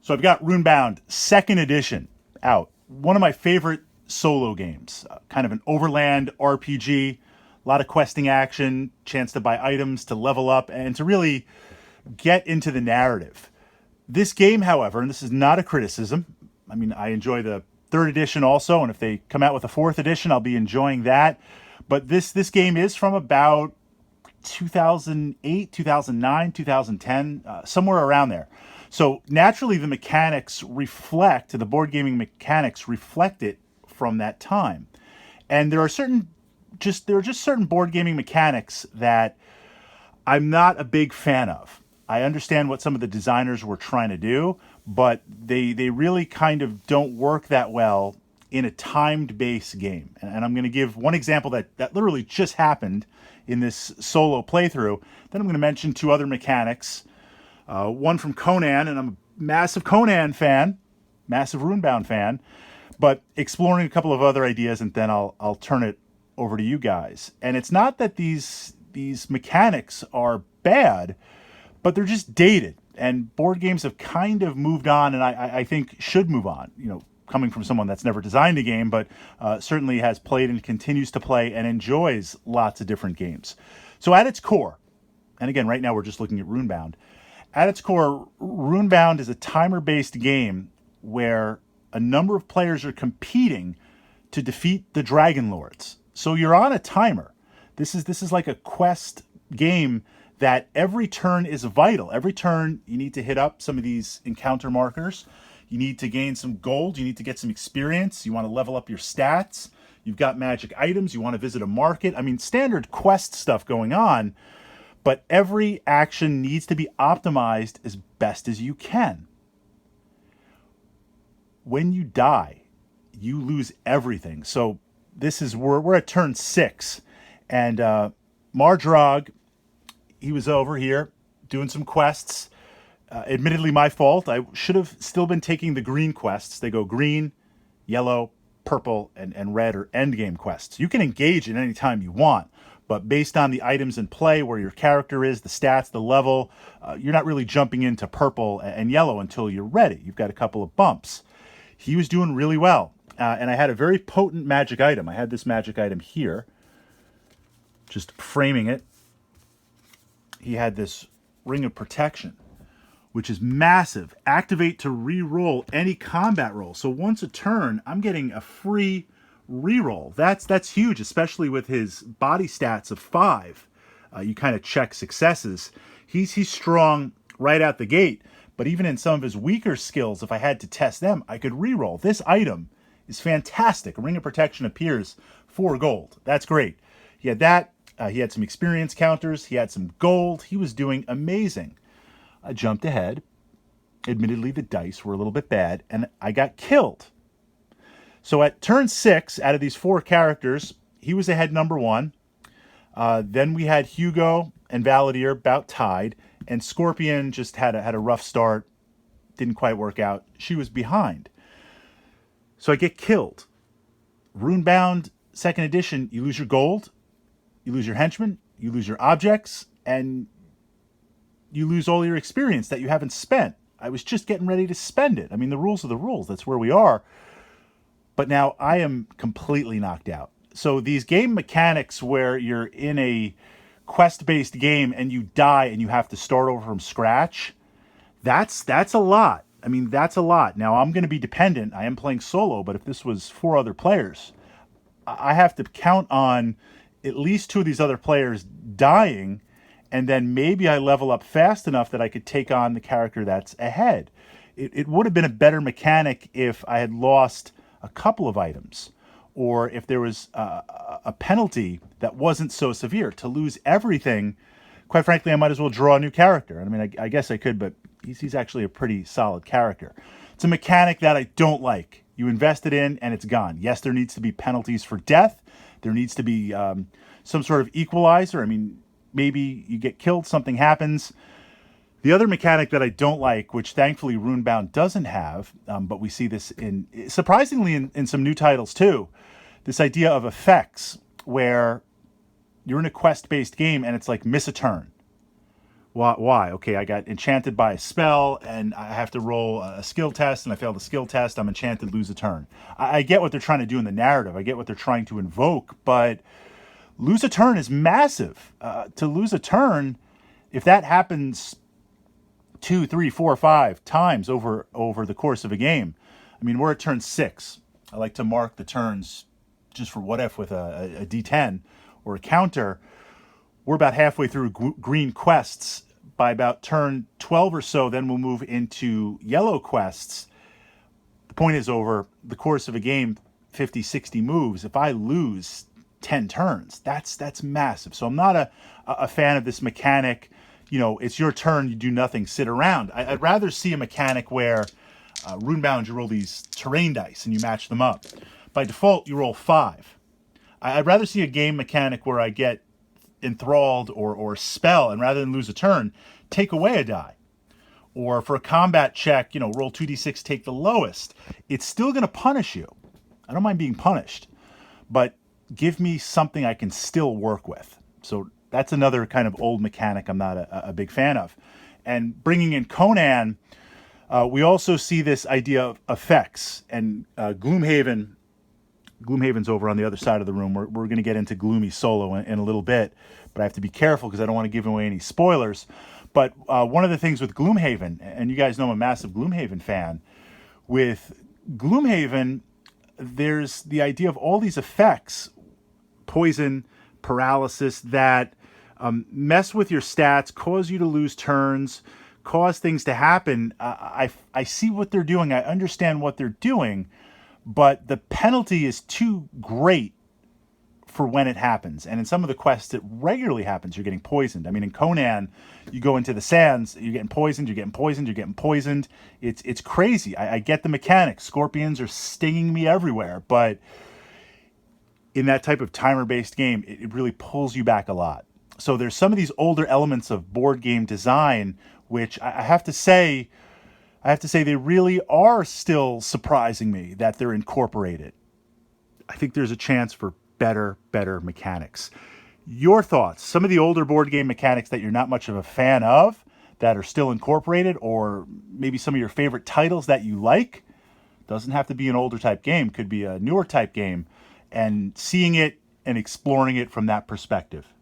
So I've got Runebound 2nd Edition out. One of my favorite solo games. Kind of an overland RPG. A lot of questing action, chance to buy items, to level up, and to really get into the narrative. This game, however, and this is not a criticism. I mean, I enjoy the 3rd edition also, and if they come out with a 4th edition, I'll be enjoying that. But this game is from about 2008, 2009, 2010, somewhere around there. So naturally, the mechanics reflect, the board gaming mechanics reflect it from that time. And there are just certain board gaming mechanics that I'm not a big fan of. I understand what some of the designers were trying to do, but they really kind of don't work that well in a timed-based game. And I'm going to give one example that literally just happened in this solo playthrough. Then I'm going to mention 2 other mechanics. One from Conan, and I'm a massive Conan fan, massive Runebound fan, but exploring a couple of other ideas, and then I'll turn it over to you guys. And it's not that these mechanics are bad, but they're just dated. And board games have kind of moved on, and I think should move on. You know, coming from someone that's never designed a game, but certainly has played and continues to play and enjoys lots of different games. So at its core, and again, right now we're just looking at Runebound. At its core, Runebound is a timer-based game where a number of players are competing to defeat the Dragon Lords. So you're on a timer. This is like a quest game that every turn is vital. Every turn you need to hit up some of these encounter markers. You need to gain some gold. You need to get some experience. You want to level up your stats. You've got magic items. You want to visit a market. I mean, standard quest stuff going on, but every action needs to be optimized as best as you can. When you die, you lose everything. So we're at turn 6, and Mardrog, he was over here doing some quests. Admittedly, my fault. I should have still been taking the green quests. They go green, yellow, purple, and red are endgame quests. You can engage in any time you want, but based on the items in play, where your character is, the stats, the level, you're not really jumping into purple and yellow until you're ready. You've got a couple of bumps. He was doing really well, and I had a very potent magic item. I had this magic item here, just framing it. He had this Ring of Protection, which is massive. Activate to re-roll any combat roll. So once a turn, I'm getting a free re-roll. That's huge, especially with his body stats of 5. You kind of check successes. He's strong right out the gate, but even in some of his weaker skills, if I had to test them, I could re-roll. This item is fantastic. A Ring of Protection appears 4 gold. That's great. He had that. He had some experience counters. He had some gold. He was doing amazing. I jumped ahead. Admittedly, the dice were a little bit bad, and I got killed. So at turn 6, out of these 4 characters, he was ahead number 1. Then we had Hugo and Valadier about tied, and Scorpion just had a rough start. Didn't quite work out. She was behind. So I get killed. Runebound 2nd edition, you lose your gold, you lose your henchmen, you lose your objects, and you lose all your experience that you haven't spent. I was just getting ready to spend it. I mean, the rules are the rules. That's where we are. But now I am completely knocked out. So these game mechanics where you're in a quest-based game and you die and you have to start over from scratch, that's a lot. I mean, that's a lot. Now, I'm going to be dependent. I am playing solo, but if this was 4 other players, I have to count on at least 2 of these other players dying, and then maybe I level up fast enough that I could take on the character that's ahead. It would have been a better mechanic if I had lost a couple of items, or if there was a penalty that wasn't so severe. To lose everything, quite frankly, I might as well draw a new character. I mean, I guess I could, but he's actually a pretty solid character. It's a mechanic that I don't like. You invest it in, and it's gone. Yes, there needs to be penalties for death. There needs to be some sort of equalizer. I mean, maybe you get killed, something happens. The other mechanic that I don't like, which thankfully Runebound doesn't have, but we see this surprisingly in some new titles too, this idea of effects, where you're in a quest-based game and it's like miss a turn. Why? Okay, I got enchanted by a spell, and I have to roll a skill test, and I fail the skill test. I'm enchanted, lose a turn. I get what they're trying to do in the narrative. I get what they're trying to invoke, but lose a turn is massive. To lose a turn, if that happens two, three, four, five times over the course of a game, I mean, we're at turn 6. I like to mark the turns just for what if with a D10 or a counter. We're about halfway through green quests. By about turn 12 or so, then we'll move into yellow quests. The point is, over the course of a game, 50, 60 moves, if I lose 10 turns, that's massive. So I'm not a fan of this mechanic. It's your turn, you do nothing, sit around. I'd rather see a mechanic where Runebound, you roll these terrain dice and you match them up. By default, you roll 5. I'd rather see a game mechanic where I get enthralled or spell, and rather than lose a turn, take away a die. Or for a combat check, roll 2d6, take the lowest. It's still going to punish you. I don't mind being punished, but give me something I can still work with. So that's another kind of old mechanic I'm not a big fan of. And bringing in Conan, we also see this idea of effects. And Gloomhaven's over on the other side of the room. We're going to get into Gloomy solo in a little bit, but I have to be careful because I don't want to give away any spoilers. But one of the things with Gloomhaven, and you guys know I'm a massive Gloomhaven fan, with Gloomhaven, there's the idea of all these effects, poison, paralysis, that mess with your stats, cause you to lose turns, cause things to happen. I see what they're doing. I understand what they're doing, but the penalty is too great for when it happens. And in some of the quests, it regularly happens. You're getting poisoned. I mean, in Conan, you go into the sands, you're getting poisoned, you're getting poisoned, you're getting poisoned. It's crazy. I get the mechanics. Scorpions are stinging me everywhere. But in that type of timer-based game, it really pulls you back a lot. So there's some of these older elements of board game design, which I have to say they really are still surprising me that they're incorporated. I think there's a chance for better mechanics. Your thoughts? Some of the older board game mechanics that you're not much of a fan of that are still incorporated, or maybe some of your favorite titles that you like. Doesn't have to be an older type game, could be a newer type game, and seeing it and exploring it from that perspective.